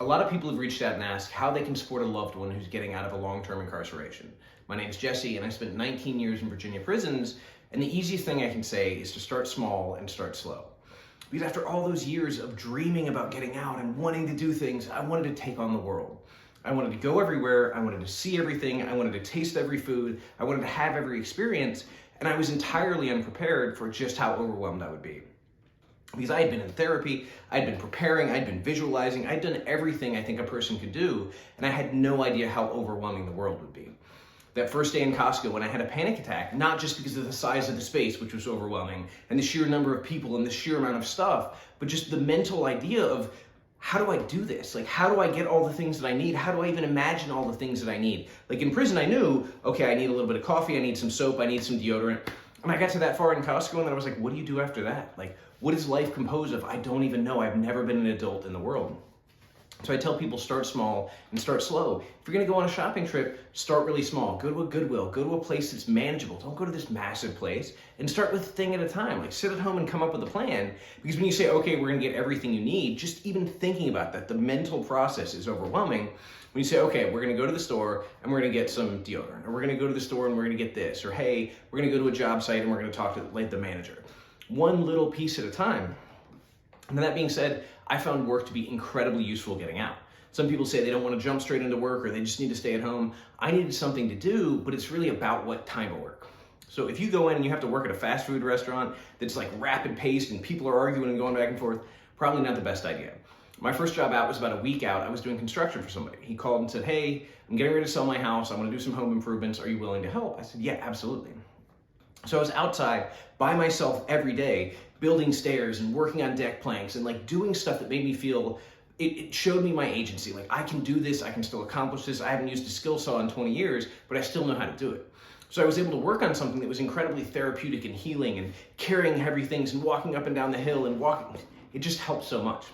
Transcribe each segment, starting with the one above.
A lot of people have reached out and asked how they can support a loved one who's getting out of a long-term incarceration. My name is Jesse, and I spent 19 years in Virginia prisons, and the easiest thing I can say is to start small and start slow. Because after all those years of dreaming about getting out and wanting to do things, I wanted to take on the world. I wanted to go everywhere, I wanted to see everything, I wanted to taste every food, I wanted to have every experience, and I was entirely unprepared for just how overwhelmed I would be. Because I had been in therapy, I'd been preparing, I'd been visualizing, I'd done everything I think a person could do, and I had no idea how overwhelming the world would be. That first day in Costco when I had a panic attack, not just because of the size of the space, which was overwhelming, and the sheer number of people and the sheer amount of stuff, but just the mental idea of, how do I do this? Like, how do I get all the things that I need? How do I even imagine all the things that I need? Like in prison, I knew, okay, I need a little bit of coffee, I need some soap, I need some deodorant. And I got to that far in Costco and then I was like, what do you do after that? Like, what is life composed of? I don't even know. I've never been an adult in the world. So I tell people start small and start slow. If you're gonna go on a shopping trip, start really small. Go to a Goodwill, go to a place that's manageable. Don't go to this massive place, and start with a thing at a time. Like sit at home and come up with a plan. Because when you say, okay, we're gonna get everything you need, just even thinking about that, the mental process is overwhelming. When you say, okay, we're gonna go to the store and we're gonna get some deodorant, or we're gonna go to the store and we're gonna get this, or hey, we're gonna go to a job site and we're gonna talk to like the manager. One little piece at a time. And that being said, I found work to be incredibly useful getting out. Some people say they don't want to jump straight into work or they just need to stay at home. I needed something to do, but it's really about what time of work. So if you go in and you have to work at a fast food restaurant that's like rapid paced and people are arguing and going back and forth, probably not the best idea. My first job out was about a week out. I was doing construction for somebody. He called and said, hey, I'm getting ready to sell my house. I want to do some home improvements. Are you willing to help? I said, yeah, absolutely. So I was outside by myself every day, building stairs and working on deck planks and like doing stuff that made me feel, it showed me my agency. Like I can do this, I can still accomplish this. I haven't used a skill saw in 20 years, but I still know how to do it. So I was able to work on something that was incredibly therapeutic and healing and carrying heavy things and walking up and down the hill and walking. It just helped so much.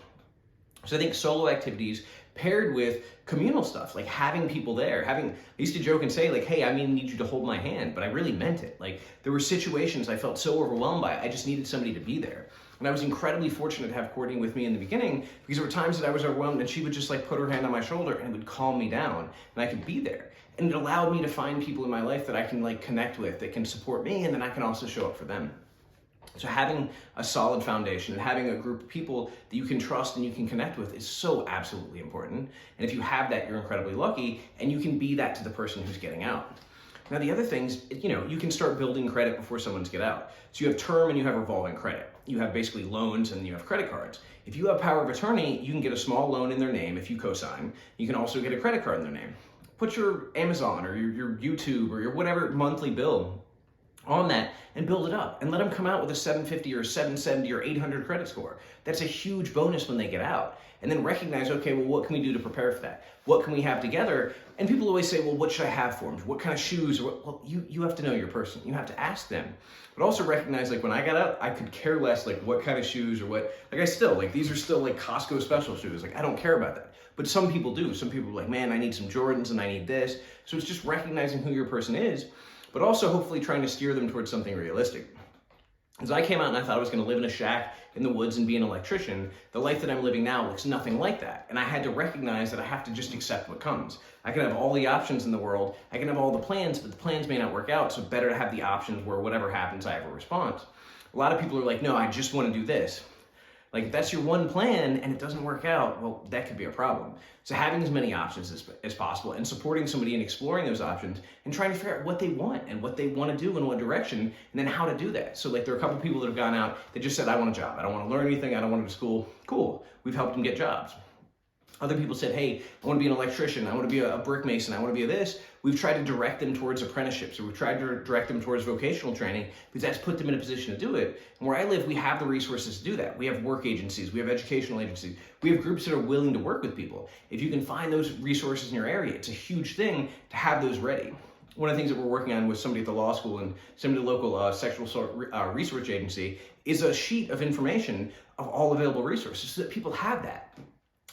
So I think solo activities paired with communal stuff, like having people there, I used to joke and say like, hey, I need you to hold my hand, but I really meant it. Like there were situations I felt so overwhelmed by, I just needed somebody to be there. And I was incredibly fortunate to have Courtney with me in the beginning because there were times that I was overwhelmed and she would just like put her hand on my shoulder and it would calm me down and I could be there. And it allowed me to find people in my life that I can like connect with, that can support me, and then I can also show up for them. So having a solid foundation and having a group of people that you can trust and you can connect with is so absolutely important. And if you have that, you're incredibly lucky and you can be that to the person who's getting out. Now the other things, you can start building credit before someone's get out. So you have term and you have revolving credit. You have basically loans and you have credit cards. If you have power of attorney, you can get a small loan in their name if you co-sign. You can also get a credit card in their name. Put your Amazon or your YouTube or your whatever monthly bill on that and build it up and let them come out with a 750 or 770 or 800 credit score. That's a huge bonus when they get out. And then recognize, okay, well, what can we do to prepare for that? What can we have together? And people always say, well, what should I have for them? What kind of shoes? Well, you have to know your person. You have to ask them. But also recognize, like when I got out, I could care less like what kind of shoes or what, like I still, like these are still like Costco special shoes. Like I don't care about that. But some people do. Some people are like, man, I need some Jordans and I need this. So it's just recognizing who your person is, but also hopefully trying to steer them towards something realistic. As I came out and I thought I was going to live in a shack in the woods and be an electrician, the life that I'm living now looks nothing like that. And I had to recognize that I have to just accept what comes. I can have all the options in the world, I can have all the plans, but the plans may not work out, so better to have the options where whatever happens, I have a response. A lot of people are like, no, I just want to do this. Like if that's your one plan and it doesn't work out, well, that could be a problem. So having as many options as possible and supporting somebody and exploring those options and trying to figure out what they want and what they want to do in what direction and then how to do that. So like there are a couple people that have gone out that just said, I want a job. I don't want to learn anything. I don't want to go to school. Cool. We've helped them get jobs. Other people said, hey, I want to be an electrician. I want to be a brick mason. I want to be a this. We've tried to direct them towards apprenticeships, or we've tried to direct them towards vocational training because that's put them in a position to do it. And where I live, we have the resources to do that. We have work agencies. We have educational agencies. We have groups that are willing to work with people. If you can find those resources in your area, it's a huge thing to have those ready. One of the things that we're working on with somebody at the law school and somebody at the local sexual assault research agency is a sheet of information of all available resources so that people have that.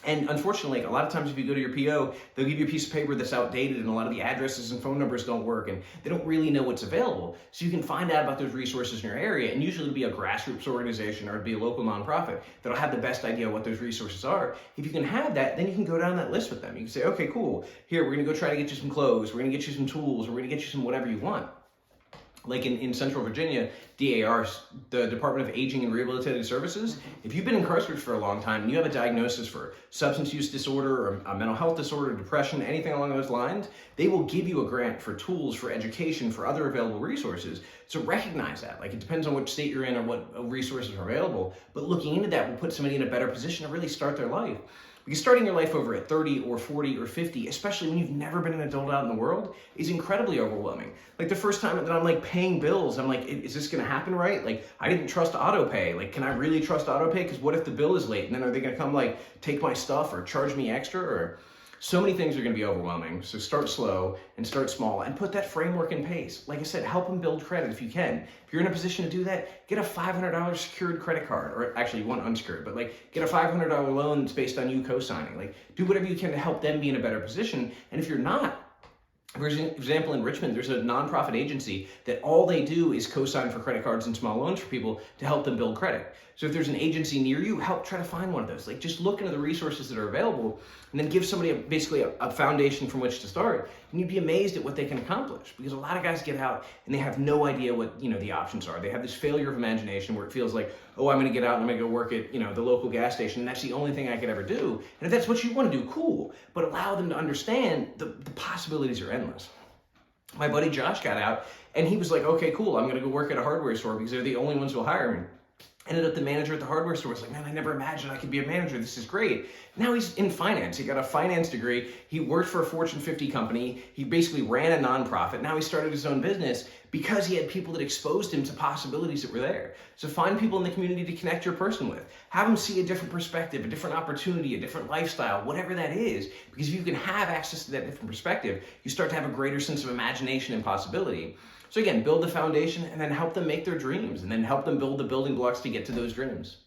And unfortunately, a lot of times if you go to your PO, they'll give you a piece of paper that's outdated and a lot of the addresses and phone numbers don't work and they don't really know what's available. So you can find out about those resources in your area, and usually it'll be a grassroots organization or it'll be a local nonprofit that'll have the best idea what those resources are. If you can have that, then you can go down that list with them. You can say, okay, cool, here, we're gonna go try to get you some clothes, we're gonna get you some tools, we're gonna get you some whatever you want. Like in Central Virginia, DAR, the Department of Aging and Rehabilitative Services, if you've been incarcerated for a long time and you have a diagnosis for substance use disorder or a mental health disorder, depression, anything along those lines, they will give you a grant for tools, for education, for other available resources. So recognize that. Like, it depends on which state you're in or what resources are available, but looking into that will put somebody in a better position to really start their life. Because starting your life over at 30 or 40 or 50, especially when you've never been an adult out in the world, is incredibly overwhelming. Like the first time that I'm like paying bills, I'm like, is this gonna happen right? Like, I didn't trust autopay. Like, can I really trust autopay? Because what if the bill is late? And then are they gonna come like take my stuff or charge me extra? Or so many things are gonna be overwhelming. So start slow and start small and put that framework in place. Like I said, help them build credit if you can. If you're in a position to do that, get a $500 secured credit card, or actually you want unsecured, but like get a $500 loan that's based on you co-signing. Like, do whatever you can to help them be in a better position. And if you're not, for example, in Richmond, there's a nonprofit agency that all they do is co-sign for credit cards and small loans for people to help them build credit. So if there's an agency near you, help try to find one of those. Like, just look into the resources that are available and then give somebody basically a foundation from which to start. And you'd be amazed at what they can accomplish, because a lot of guys get out and they have no idea what, the options are. They have this failure of imagination where it feels like, oh, I'm gonna get out and I'm gonna go work at, the local gas station, and that's the only thing I could ever do. And if that's what you wanna do, cool, but allow them to understand the possibilities are endless. My buddy Josh got out and he was like, okay, cool, I'm gonna go work at a hardware store because they're the only ones who'll hire me. Ended up the manager at the hardware store was like, man, I never imagined I could be a manager. This is great. Now he's in finance. He got a finance degree. He worked for a Fortune 50 company. He basically ran a nonprofit. Now he started his own business because he had people that exposed him to possibilities that were there. So find people in the community to connect your person with. Have them see a different perspective, a different opportunity, a different lifestyle, whatever that is. Because if you can have access to that different perspective, you start to have a greater sense of imagination and possibility. So again, build the foundation and then help them make their dreams and then help them build the building blocks to get to those dreams.